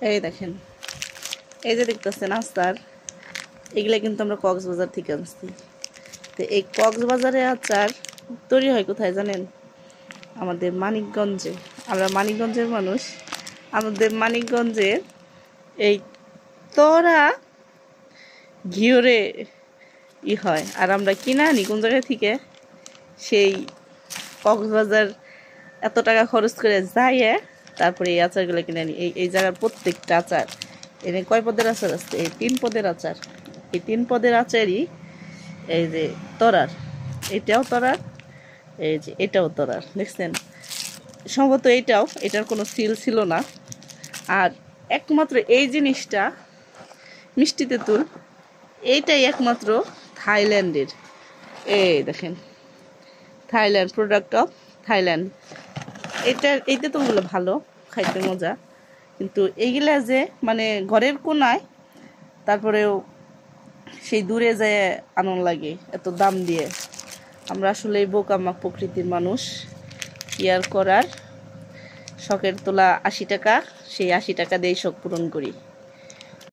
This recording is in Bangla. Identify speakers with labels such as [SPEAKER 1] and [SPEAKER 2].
[SPEAKER 1] এই দেখেন, এই যে দেখতেছেন আচার, এগুলা কিন্তু আমরা কক্সবাজার থেকে আনছি। তো এই কক্সবাজারের আচার তৈরি হয় কোথায় জানেন? আমাদের মানিকগঞ্জে। আমরা মানিকগঞ্জের মানুষ। আমাদের মানিকগঞ্জের এই তরা ঘিওরে হয়, আর আমরা কিনা আনি কোন জায়গা থেকে? সেই কক্সবাজার এত টাকা খরচ করে যাইয়ে তারপরে এই আচারগুলো কিনে আনি। এই জায়গার প্রত্যেকটা আচার, এনে কয় পদের আচার আছে? এই 3 পদের আচার। এই 3 পদের আচারই এই যে তরার, এটাও তরার, এই যে এটাও তরার, দেখছেন? সম্ভবত এটার কোনো সিল ছিল না। আর একমাত্র এই জিনিসটা মিষ্টি তেঁতুল, এইটাই একমাত্র থাইল্যান্ডের। এই দেখেন, থাইল্যান্ড, প্রোডাক্ট অফ থাইল্যান্ড। এই তেঁতুলগুলো ভালো, খাইতে মজা, কিন্তু এইগুলা যে মানে ঘরের কোনায়, তারপরেও সেই দূরে যায় আনন্দ লাগে এত দাম দিয়ে। আমরা আসলে বোকামা প্রকৃতির মানুষ, কি আর করার। শখের তোলা 80 টাকা, সেই 80 টাকা দিয়েই শখ পূরণ করি।